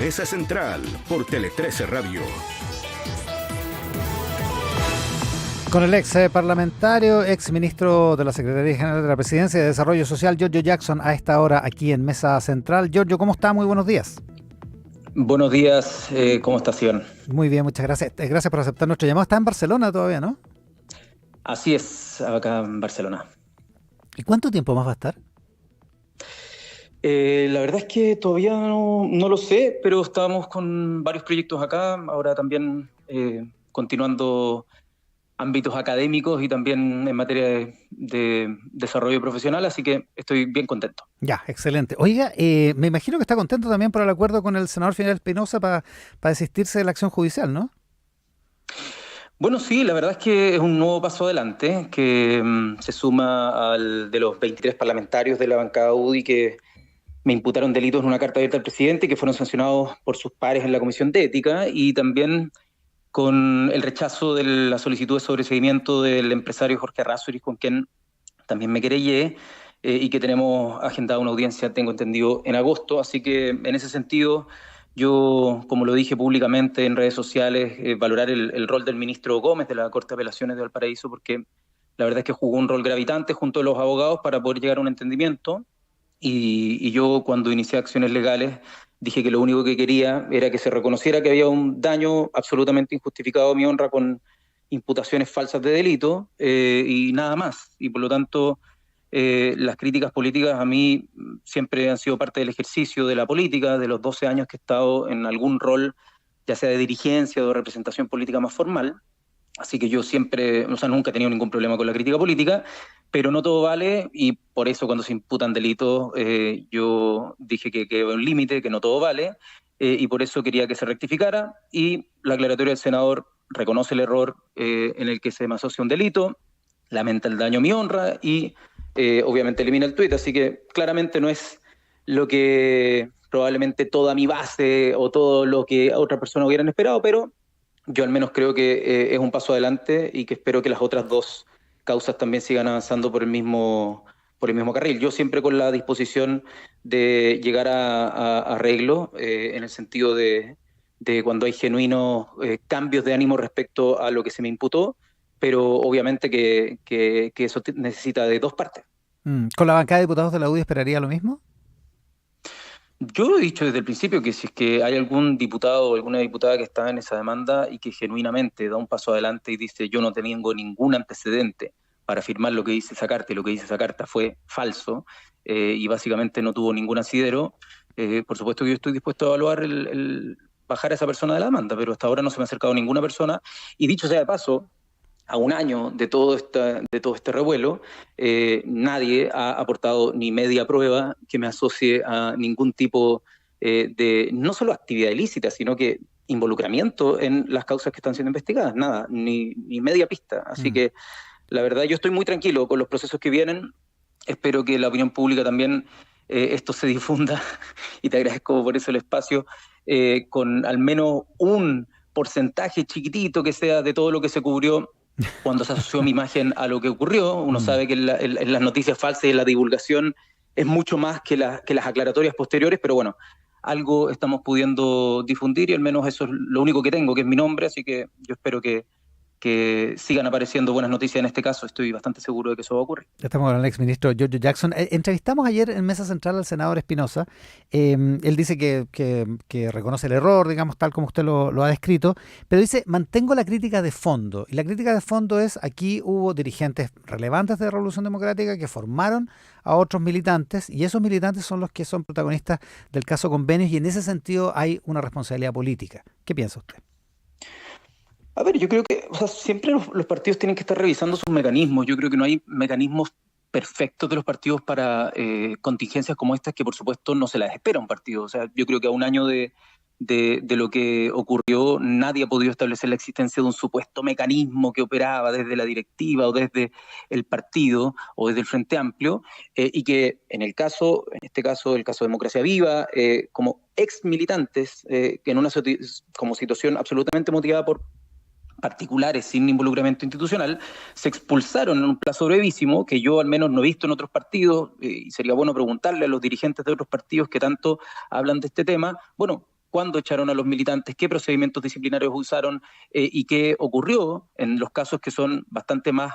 Mesa Central por Tele 13 Radio. Con el ex parlamentario, ex ministro de la Secretaría General de la Presidencia de Desarrollo Social, Giorgio Jackson, a esta hora aquí en Mesa Central. Giorgio, ¿cómo está? Muy buenos días. Buenos días, ¿cómo estás, Iván? Muy bien, muchas gracias. Gracias por aceptar nuestro llamado. Está en Barcelona todavía, ¿no? Así es, acá en Barcelona. ¿Y cuánto tiempo más va a estar? La verdad es que todavía no lo sé, pero estábamos con varios proyectos acá, ahora también continuando ámbitos académicos y también en materia de desarrollo profesional, así que estoy bien contento. Ya, excelente. Oiga, me imagino que está contento también por el acuerdo con el senador Fidel Espinosa para desistirse de la acción judicial, ¿no? Bueno, sí, la verdad es que es un nuevo paso adelante que se suma al de los 23 parlamentarios de la bancada UDI que me imputaron delitos en una carta abierta al presidente y que fueron sancionados por sus pares en la Comisión de Ética, y también con el rechazo de la solicitud de sobreseimiento del empresario Jorge Errázuriz, con quien también me querellé, y que tenemos agendada una audiencia, tengo entendido, en agosto. Así que en ese sentido, yo, como lo dije públicamente en redes sociales, valorar el rol del ministro Gómez de la Corte de Apelaciones de Valparaíso, porque la verdad es que jugó un rol gravitante junto a los abogados para poder llegar a un entendimiento. Y yo, cuando inicié acciones legales, dije que lo único que quería era que se reconociera que había un daño absolutamente injustificado a mi honra con imputaciones falsas de delito, y nada más. Y por lo tanto, las críticas políticas a mí siempre han sido parte del ejercicio de la política, de los 12 años que he estado en algún rol, ya sea de dirigencia o de representación política más formal. Así que yo siempre, o sea, nunca he tenido ningún problema con la crítica política, pero no todo vale, y por eso cuando se imputan delitos, yo dije que había un límite, que no todo vale, y por eso quería que se rectificara, y la aclaratoria del senador reconoce el error en el que se me asocia un delito, lamenta el daño a mi honra y obviamente elimina el tuit, así que claramente no es lo que probablemente toda mi base o todo lo que otras personas hubieran esperado, pero yo al menos creo que es un paso adelante y que espero que las otras dos causas también sigan avanzando por el mismo carril. Yo siempre con la disposición de llegar a arreglo, en el sentido de cuando hay genuinos cambios de ánimo respecto a lo que se me imputó, pero obviamente que eso necesita de dos partes. ¿Con la bancada de diputados de la UDI esperaría lo mismo? Yo he dicho desde el principio que si es que hay algún diputado o alguna diputada que está en esa demanda y que genuinamente da un paso adelante y dice yo no tengo ningún antecedente para afirmar lo que dice esa carta, y lo que dice esa carta fue falso, y básicamente no tuvo ningún asidero, por supuesto que yo estoy dispuesto a evaluar el bajar a esa persona de la demanda, pero hasta ahora no se me ha acercado ninguna persona, y dicho sea de paso, a un año de todo este revuelo, nadie ha aportado ni media prueba que me asocie a ningún tipo de, no solo actividad ilícita, sino que involucramiento en las causas que están siendo investigadas. Nada, ni media pista. Así que la verdad yo estoy muy tranquilo con los procesos que vienen. Espero que la opinión pública también esto se difunda y te agradezco por eso el espacio, con al menos un porcentaje chiquitito que sea de todo lo que se cubrió cuando se asoció mi imagen a lo que ocurrió. Uno sabe que en las noticias falsas y en la divulgación es mucho más que las aclaratorias posteriores, pero bueno, algo estamos pudiendo difundir y al menos eso es lo único que tengo, que es mi nombre, así que yo espero que sigan apareciendo buenas noticias en este caso. Estoy bastante seguro de que eso va a ocurrir. Estamos con el ex ministro Giorgio Jackson. Entrevistamos ayer en Mesa Central al senador Espinosa. Él dice que reconoce el error, digamos, tal como usted lo ha descrito, pero dice, mantengo la crítica de fondo. Y la crítica de fondo es, aquí hubo dirigentes relevantes de Revolución Democrática que formaron a otros militantes, y esos militantes son los que son protagonistas del caso Convenios, y en ese sentido hay una responsabilidad política. ¿Qué piensa usted? A ver, yo creo que, o sea, siempre los partidos tienen que estar revisando sus mecanismos. Yo creo que no hay mecanismos perfectos de los partidos para contingencias como estas, que por supuesto no se las espera un partido. O sea, yo creo que a un año de lo que ocurrió, nadie ha podido establecer la existencia de un supuesto mecanismo que operaba desde la directiva o desde el partido o desde el Frente Amplio, y que en este caso, el caso de Democracia Viva, como ex militantes, que en una como situación absolutamente motivada por particulares sin involucramiento institucional, se expulsaron en un plazo brevísimo, que yo al menos no he visto en otros partidos, y sería bueno preguntarle a los dirigentes de otros partidos que tanto hablan de este tema. Bueno, cuándo echaron a los militantes, qué procedimientos disciplinarios usaron y qué ocurrió en los casos que son bastante más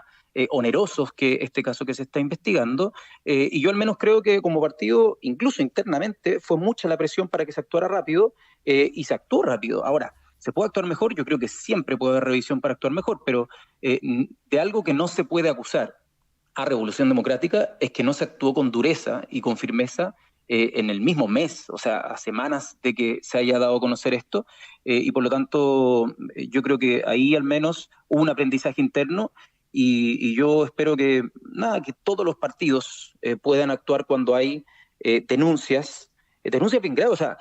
onerosos que este caso que se está investigando. Y yo al menos creo que como partido, incluso internamente, fue mucha la presión para que se actuara rápido y se actuó rápido. Ahora, ¿se puede actuar mejor? Yo creo que siempre puede haber revisión para actuar mejor, pero de algo que no se puede acusar a Revolución Democrática es que no se actuó con dureza y con firmeza en el mismo mes, o sea, a semanas de que se haya dado a conocer esto, y por lo tanto yo creo que ahí al menos hubo un aprendizaje interno y yo espero que, que todos los partidos puedan actuar cuando hay denuncias bien graves. O sea,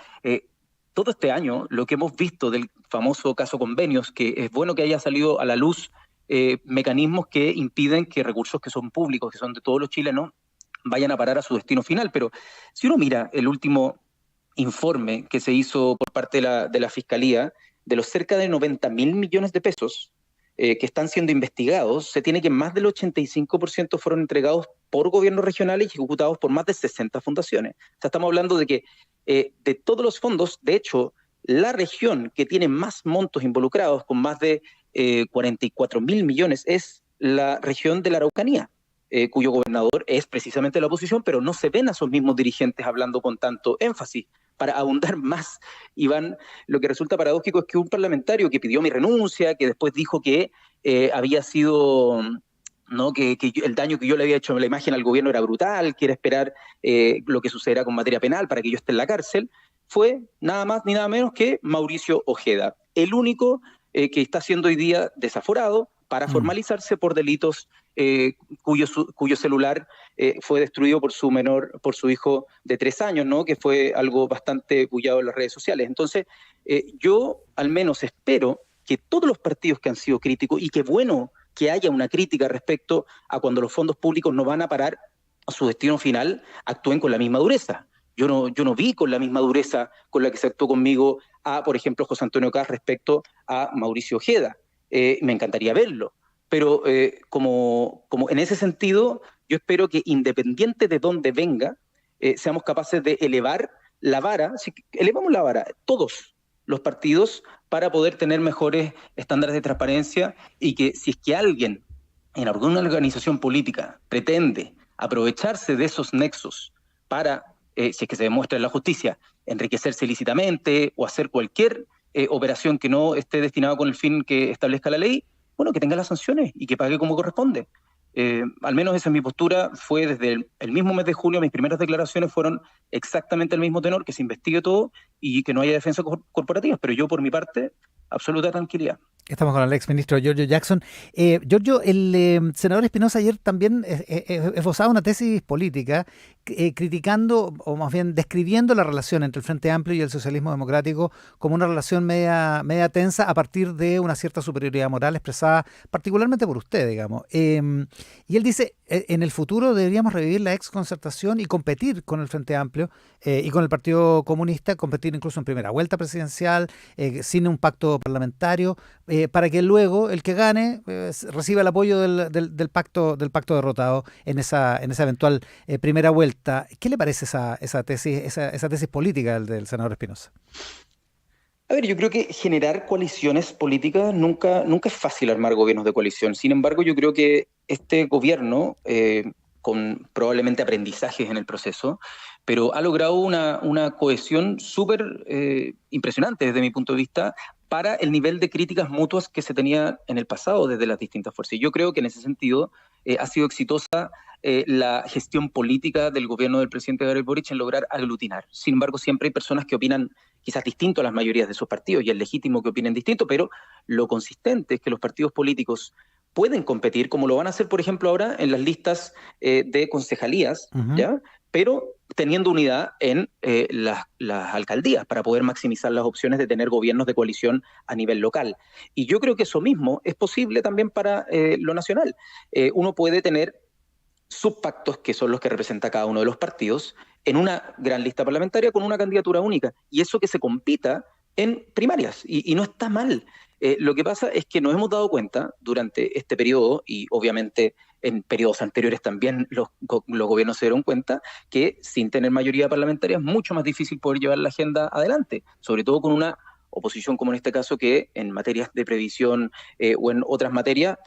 todo este año lo que hemos visto del famoso caso Convenios, que es bueno que haya salido a la luz mecanismos que impiden que recursos que son públicos, que son de todos los chilenos, vayan a parar a su destino final. Pero si uno mira el último informe que se hizo por parte de la Fiscalía, de los cerca de 90.000 millones de pesos que están siendo investigados, se tiene que más del 85% fueron entregados por gobiernos regionales y ejecutados por más de 60 fundaciones. O sea, estamos hablando de que de todos los fondos, de hecho, la región que tiene más montos involucrados, con más de 44.000 millones, es la región de la Araucanía, cuyo gobernador es precisamente la oposición, pero no se ven a esos mismos dirigentes hablando con tanto énfasis. Para abundar más, Iván, lo que resulta paradójico es que un parlamentario que pidió mi renuncia, que después dijo que había sido, ¿no? que el daño que yo le había hecho a la imagen al gobierno era brutal, quiere esperar lo que sucederá con materia penal para que yo esté en la cárcel, fue nada más ni nada menos que Mauricio Ojeda, el único que está siendo hoy día desaforado para formalizarse por delitos cuyo celular fue destruido por su hijo de 3 años, ¿no? Que fue algo bastante bullado en las redes sociales. Entonces, yo al menos espero que todos los partidos que han sido críticos, y qué bueno que haya una crítica respecto a cuando los fondos públicos no van a parar a su destino final, actúen con la misma dureza. Yo no vi con la misma dureza con la que se actuó conmigo por ejemplo, José Antonio Kast respecto a Mauricio Ojeda. Me encantaría verlo, pero como en ese sentido, yo espero que independiente de dónde venga, seamos capaces de elevar la vara, elevamos la vara, todos los partidos, para poder tener mejores estándares de transparencia, y que si es que alguien en alguna organización política pretende aprovecharse de esos nexos para, si es que se demuestra en la justicia, enriquecerse ilícitamente o hacer cualquier operación que no esté destinada con el fin que establezca la ley, bueno, que tenga las sanciones y que pague como corresponde. Al menos esa es mi postura, fue desde el mismo mes de julio, mis primeras declaraciones fueron exactamente el mismo tenor, que se investigue todo y que no haya defensa corporativa, pero yo por mi parte, absoluta tranquilidad. Estamos con el exministro Giorgio Jackson. Giorgio, el senador Espinosa ayer también esbozaba una tesis política criticando, o más bien describiendo la relación entre el Frente Amplio y el socialismo democrático como una relación media tensa a partir de una cierta superioridad moral expresada particularmente por usted, digamos. Y él dice, en el futuro deberíamos revivir la exconcertación y competir con el Frente Amplio y con el Partido Comunista, competir incluso en primera vuelta presidencial, sin un pacto parlamentario, para que luego el que gane reciba el apoyo del pacto derrotado en esa eventual primera vuelta. ¿Qué le parece esa tesis política del senador Espinosa? A ver, yo creo que generar coaliciones políticas nunca es fácil, armar gobiernos de coalición. Sin embargo, yo creo que este gobierno, con probablemente aprendizajes en el proceso, pero ha logrado una cohesión súper impresionante desde mi punto de vista, para el nivel de críticas mutuas que se tenía en el pasado desde las distintas fuerzas. Y yo creo que en ese sentido ha sido exitosa la gestión política del gobierno del presidente Gabriel Boric en lograr aglutinar. Sin embargo, siempre hay personas que opinan quizás distinto a las mayorías de sus partidos, y es legítimo que opinen distinto, pero lo consistente es que los partidos políticos pueden competir, como lo van a hacer, por ejemplo, ahora en las listas de concejalías, ¿ya? Pero teniendo unidad en las alcaldías para poder maximizar las opciones de tener gobiernos de coalición a nivel local. Y yo creo que eso mismo es posible también para lo nacional. Uno puede tener subpactos, que son los que representa cada uno de los partidos, en una gran lista parlamentaria con una candidatura única. Y eso que se compita en primarias, y no está mal. Lo que pasa es que nos hemos dado cuenta durante este periodo, y obviamente en periodos anteriores también los gobiernos se dieron cuenta, que sin tener mayoría parlamentaria es mucho más difícil poder llevar la agenda adelante, sobre todo con una oposición como en este caso, que en materias de previsión o en otras materias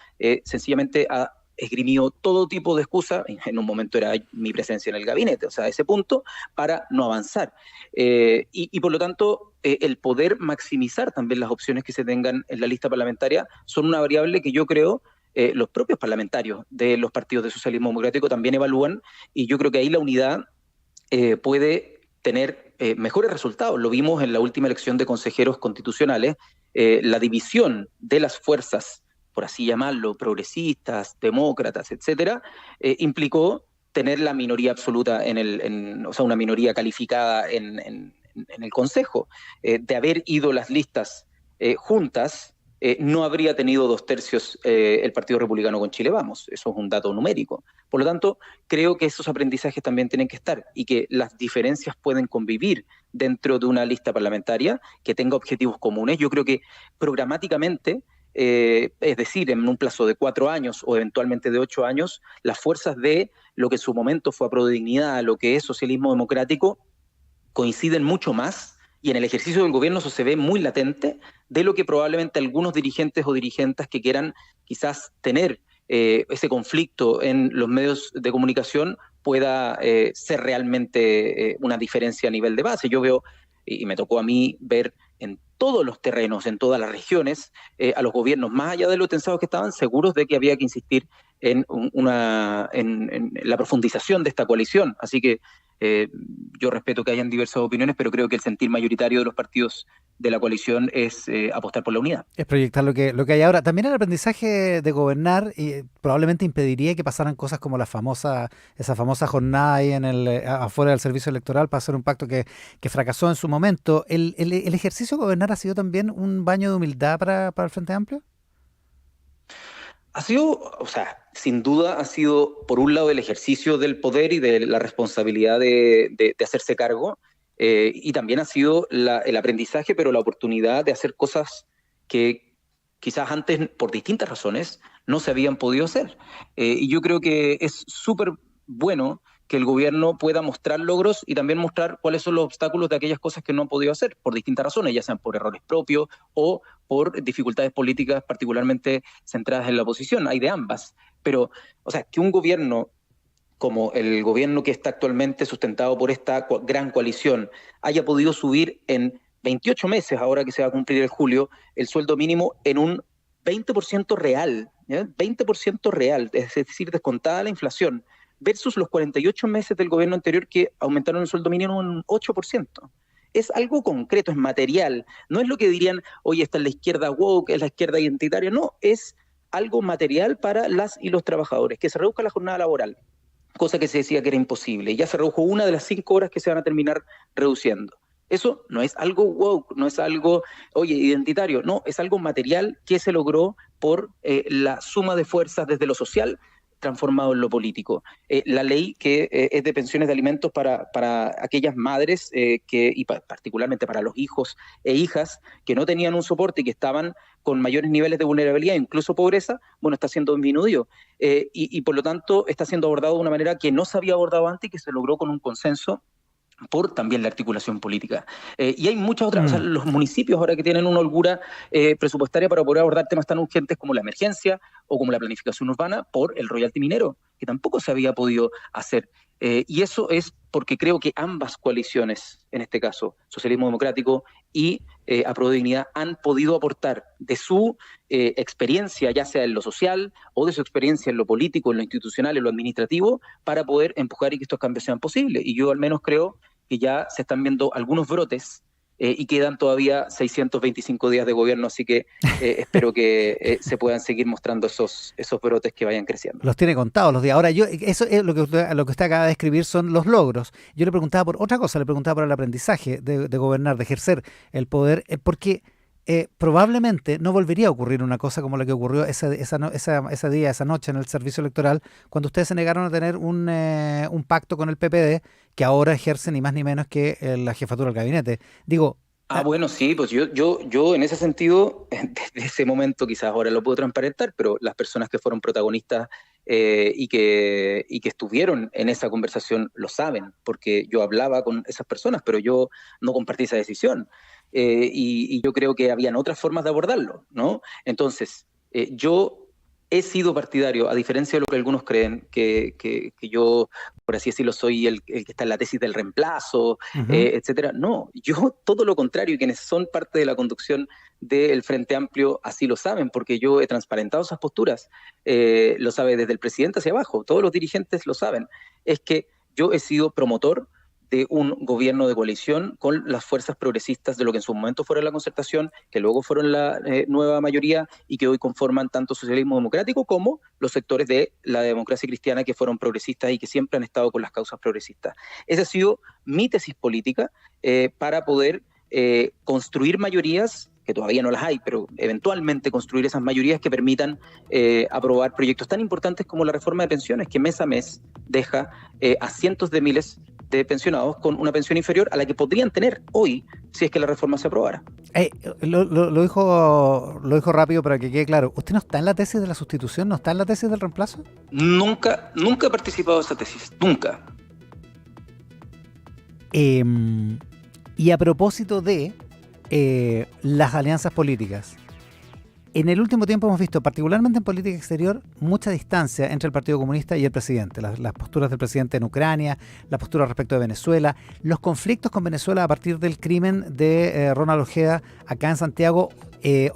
sencillamente ha esgrimido todo tipo de excusas. En un momento era mi presencia en el gabinete, o sea, a ese punto, para no avanzar. Y por lo tanto, el poder maximizar también las opciones que se tengan en la lista parlamentaria son una variable que yo creo los propios parlamentarios de los partidos de socialismo democrático también evalúan, y yo creo que ahí la unidad puede tener mejores resultados. Lo vimos en la última elección de consejeros constitucionales, la división de las fuerzas, por así llamarlo, progresistas, demócratas, etcétera, implicó tener la minoría absoluta o sea, una minoría calificada en el Consejo. De haber ido las listas juntas, no habría tenido 2/3 el Partido Republicano con Chile Vamos. Eso es un dato numérico. Por lo tanto, creo que esos aprendizajes también tienen que estar, y que las diferencias pueden convivir dentro de una lista parlamentaria que tenga objetivos comunes. Yo creo que programáticamente, es decir, en un plazo de 4 años o eventualmente de 8 años, las fuerzas de lo que en su momento fue Aprodignidad, lo que es socialismo democrático, coinciden mucho más, y en el ejercicio del gobierno eso se ve muy latente, de lo que probablemente algunos dirigentes o dirigentas que quieran quizás tener ese conflicto en los medios de comunicación pueda ser realmente una diferencia a nivel de base. Yo veo, y me tocó a mí ver en todos los terrenos, en todas las regiones, a los gobiernos, más allá de lo tensados que estaban, seguros de que había que insistir en la profundización de esta coalición. Así que yo respeto que hayan diversas opiniones, pero creo que el sentir mayoritario de los partidos de la coalición es apostar por la unidad. Es proyectar lo que hay ahora. También el aprendizaje de gobernar probablemente impediría que pasaran cosas como esa famosa jornada ahí afuera del servicio electoral para hacer un pacto que fracasó en su momento. ¿El ejercicio de gobernar ha sido también un baño de humildad para el Frente Amplio? Ha sido, o sea, sin duda ha sido, por un lado, el ejercicio del poder y de la responsabilidad de hacerse cargo, y también ha sido el aprendizaje, pero la oportunidad de hacer cosas que quizás antes, por distintas razones, no se habían podido hacer. Y yo creo que es súper bueno que el gobierno pueda mostrar logros y también mostrar cuáles son los obstáculos de aquellas cosas que no han podido hacer, por distintas razones, ya sean por errores propios o por dificultades políticas particularmente centradas en la oposición. Hay de ambas. Pero, o sea, que un gobierno como el gobierno que está actualmente sustentado por esta gran coalición haya podido subir en 28 meses, ahora que se va a cumplir el julio, el sueldo mínimo en un 20% real, ¿ya? 20% real, es decir, descontada la inflación, versus los 48 meses del gobierno anterior que aumentaron el sueldo mínimo en un 8%. Es algo concreto, es material. No es lo que dirían, oye, esta es la izquierda woke, es la izquierda identitaria. No, es algo material para las y los trabajadores. Que se reduzca la jornada laboral, cosa que se decía que era imposible. Ya se redujo una de las 5 horas que se van a terminar reduciendo. Eso no es algo woke, no es algo, oye, identitario. No, es algo material que se logró por la suma de fuerzas desde lo social transformado en lo político. La ley que es de pensiones de alimentos para aquellas madres y particularmente para los hijos e hijas que no tenían un soporte y que estaban con mayores niveles de vulnerabilidad, incluso pobreza, bueno, está siendo disminuido y por lo tanto está siendo abordado de una manera que no se había abordado antes y que se logró con un consenso por también la articulación política. Y hay muchas otras, o sea, los municipios ahora que tienen una holgura presupuestaria para poder abordar temas tan urgentes como la emergencia o como la planificación urbana por el royalty minero, que tampoco se había podido hacer. Y eso es porque creo que ambas coaliciones, en este caso, socialismo democrático y Aprodignidad, han podido aportar de su experiencia, ya sea en lo social o de su experiencia en lo político, en lo institucional, en lo administrativo, para poder empujar y que estos cambios sean posibles. Y yo al menos creo que ya se están viendo algunos brotes y quedan todavía 625 días de gobierno, así que espero que se puedan seguir mostrando esos brotes que vayan creciendo. Los tiene contados los días. Ahora, eso es lo que usted acaba de describir son los logros. Yo le preguntaba por otra cosa, le preguntaba por el aprendizaje de gobernar, de ejercer el poder, porque probablemente no volvería a ocurrir una cosa como la que ocurrió ese día, esa noche en el servicio electoral, cuando ustedes se negaron a tener un pacto con el PPD, que ahora ejerce ni más ni menos que la jefatura del gabinete. Digo, Bueno, sí, pues yo en ese sentido, desde ese momento quizás ahora lo puedo transparentar, pero las personas que fueron protagonistas y que estuvieron en esa conversación lo saben, porque yo hablaba con esas personas, pero yo no compartí esa decisión. Y yo creo que habían otras formas de abordarlo, ¿no? Entonces, yo he sido partidario, a diferencia de lo que algunos creen, que yo, por así decirlo, soy el que está en la tesis del reemplazo, Ujú. etcétera. No, yo todo lo contrario, y quienes son parte de la conducción del Frente Amplio así lo saben, porque yo he transparentado esas posturas, lo sabe desde el presidente hacia abajo, todos los dirigentes lo saben, es que yo he sido promotor de un gobierno de coalición con las fuerzas progresistas de lo que en su momento fueron la concertación, que luego fueron la nueva mayoría y que hoy conforman tanto socialismo democrático como los sectores de la democracia cristiana que fueron progresistas y que siempre han estado con las causas progresistas. Esa ha sido mi tesis política para poder construir mayorías que todavía no las hay, pero eventualmente construir esas mayorías que permitan aprobar proyectos tan importantes como la reforma de pensiones, que mes a mes deja a cientos de miles de pensionados con una pensión inferior a la que podrían tener hoy si es que la reforma se aprobara. Eh, lo dijo rápido para que quede claro. ¿Usted no está en la tesis de la sustitución? ¿No está en la tesis del reemplazo? Nunca he participado de esa tesis, nunca. Eh, y a propósito de las alianzas políticas, en el último tiempo hemos visto, particularmente en política exterior, mucha distancia entre el Partido Comunista y el presidente. Las posturas del presidente en Ucrania, la postura respecto de Venezuela, los conflictos con Venezuela a partir del crimen de Ronald Ojeda acá en Santiago,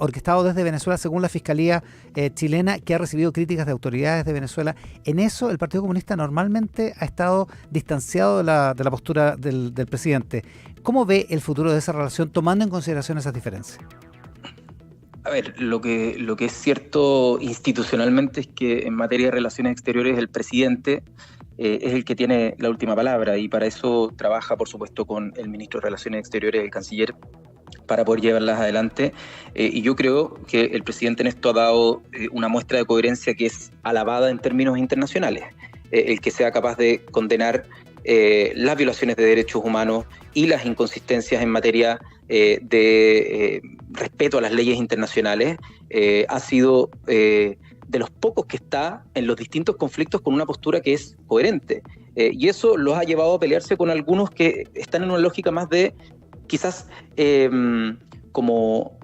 orquestado desde Venezuela según la Fiscalía chilena, que ha recibido críticas de autoridades de Venezuela. En eso el Partido Comunista normalmente ha estado distanciado de la postura del presidente. ¿Cómo ve el futuro de esa relación tomando en consideración esas diferencias? A ver, lo que es cierto institucionalmente es que en materia de relaciones exteriores el presidente es el que tiene la última palabra y para eso trabaja, por supuesto, con el ministro de Relaciones Exteriores, el canciller, para poder llevarlas adelante. Y yo creo que el presidente en esto ha dado una muestra de coherencia que es alabada en términos internacionales. El que sea capaz de condenar las violaciones de derechos humanos y las inconsistencias en materia de respeto a las leyes internacionales, ha sido de los pocos que está en los distintos conflictos con una postura que es coherente. Y eso los ha llevado a pelearse con algunos que están en una lógica más de quizás como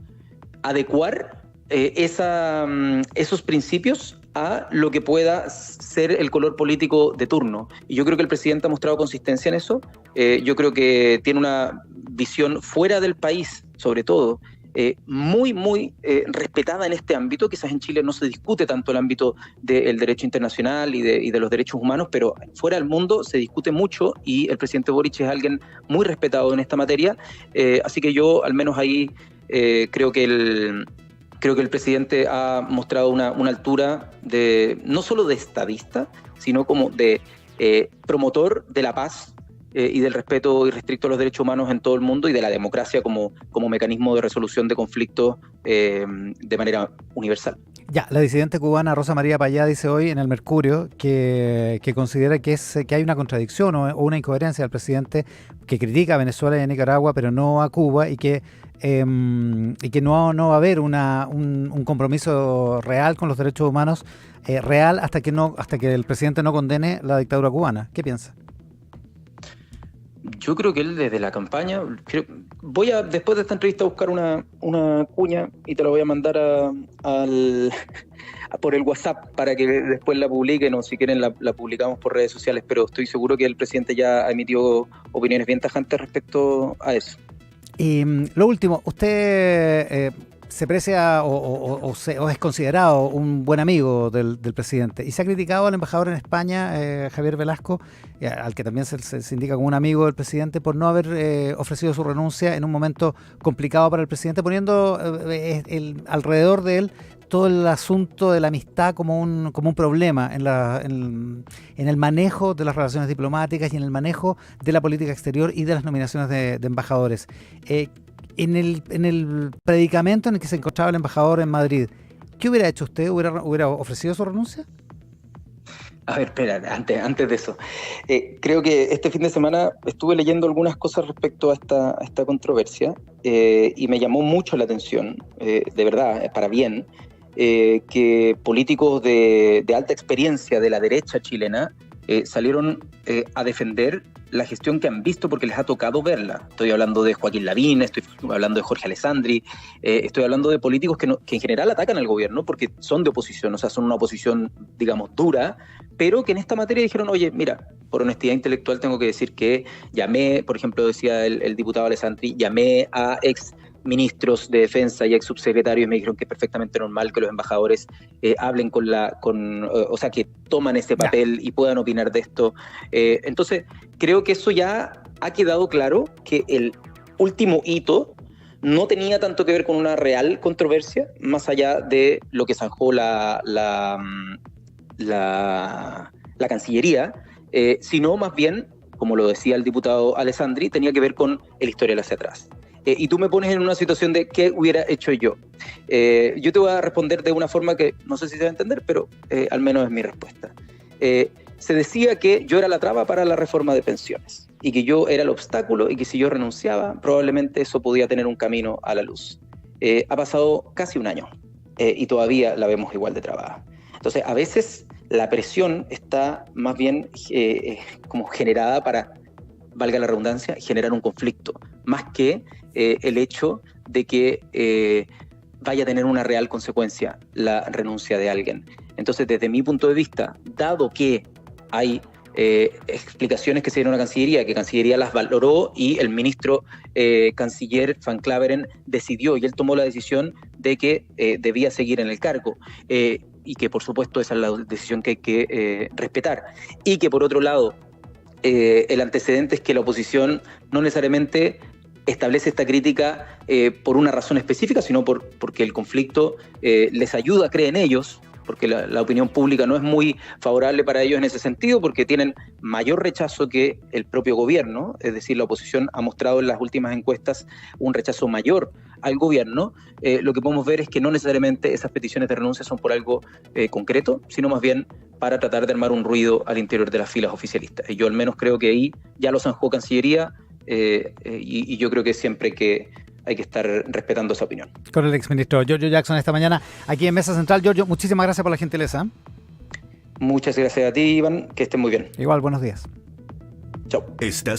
adecuar esos principios a lo que pueda ser el color político de turno. Y yo creo que el presidente ha mostrado consistencia en eso. Yo creo que tiene una visión fuera del país, sobre todo, muy respetada en este ámbito. Quizás en Chile no se discute tanto el ámbito del derecho internacional y de los derechos humanos, pero fuera del mundo se discute mucho y el presidente Boric es alguien muy respetado en esta materia. Así que yo, al menos ahí, creo que el presidente ha mostrado una altura no solo de estadista, sino como de promotor de la paz y del respeto irrestricto a los derechos humanos en todo el mundo y de la democracia como mecanismo de resolución de conflictos de manera universal. Ya, la disidente cubana Rosa María Payá dice hoy en el Mercurio que considera que hay una contradicción o una incoherencia del presidente que critica a Venezuela y a Nicaragua, pero no a Cuba, y que no va a haber un compromiso real con los derechos humanos real hasta que el presidente no condene la dictadura cubana. ¿Qué piensa? Yo creo que él desde la campaña, voy a después de esta entrevista a buscar una cuña y te la voy a mandar por el WhatsApp para que después la publiquen o si quieren la publicamos por redes sociales, pero estoy seguro que el presidente ya ha emitido opiniones bien tajantes respecto a eso. Y lo último, usted se precia o es considerado un buen amigo del presidente y se ha criticado al embajador en España, Javier Velasco, al que también se indica como un amigo del presidente, por no haber ofrecido su renuncia en un momento complicado para el presidente, poniendo alrededor de él todo el asunto de la amistad como un problema en el manejo de las relaciones diplomáticas y en el manejo de la política exterior y de las nominaciones de embajadores. En el predicamento en el que se encontraba el embajador en Madrid, ¿qué hubiera hecho usted? ¿Hubiera ofrecido su renuncia? A ver, espera, antes de eso. Creo que este fin de semana estuve leyendo algunas cosas respecto a esta controversia y me llamó mucho la atención, de verdad, para bien, que políticos de alta experiencia de la derecha chilena salieron a defender la gestión que han visto porque les ha tocado verla. Estoy hablando de Joaquín Lavín, estoy hablando de Jorge Alessandri, estoy hablando de políticos que en general atacan al gobierno porque son de oposición, o sea, son una oposición, digamos, dura, pero que en esta materia dijeron, oye, mira, por honestidad intelectual tengo que decir que llamé, por ejemplo, decía el diputado Alessandri, llamé a ex ministros de defensa y ex subsecretarios y me dijeron que es perfectamente normal que los embajadores hablen o sea, que toman ese papel y puedan opinar de esto. Entonces, creo que eso ya ha quedado claro que el último hito no tenía tanto que ver con una real controversia, más allá de lo que zanjó la Cancillería, sino más bien, como lo decía el diputado Alessandri, tenía que ver con el historial hacia atrás. Y tú me pones en una situación de qué hubiera hecho yo. Yo te voy a responder de una forma que no sé si se va a entender, pero al menos es mi respuesta. Se decía que yo era la traba para la reforma de pensiones y que yo era el obstáculo y que si yo renunciaba, probablemente eso podía tener un camino a la luz. Ha pasado casi un año y todavía la vemos igual de trabada. Entonces, a veces la presión está más bien como generada para, valga la redundancia, generar un conflicto, más que el hecho de que vaya a tener una real consecuencia la renuncia de alguien. Entonces, desde mi punto de vista, dado que hay explicaciones que se dieron a Cancillería, que Cancillería las valoró y el ministro canciller Van Claveren decidió, y él tomó la decisión de que debía seguir en el cargo, y que por supuesto esa es la decisión que hay que respetar, y que por otro lado el antecedente es que la oposición no necesariamente establece esta crítica por una razón específica, sino porque el conflicto les ayuda, creen ellos, porque la opinión pública no es muy favorable para ellos en ese sentido, porque tienen mayor rechazo que el propio gobierno, es decir, la oposición ha mostrado en las últimas encuestas un rechazo mayor al gobierno. Lo que podemos ver es que no necesariamente esas peticiones de renuncia son por algo concreto, sino más bien para tratar de armar un ruido al interior de las filas oficialistas. Y yo al menos creo que ahí ya lo zanjó Cancillería, y yo creo que siempre que hay que estar respetando esa opinión. Con el exministro Giorgio Jackson esta mañana aquí en Mesa Central. Giorgio, muchísimas gracias por la gentileza. Muchas gracias a ti, Iván, que estés muy bien. Igual, buenos días. Chao. Estás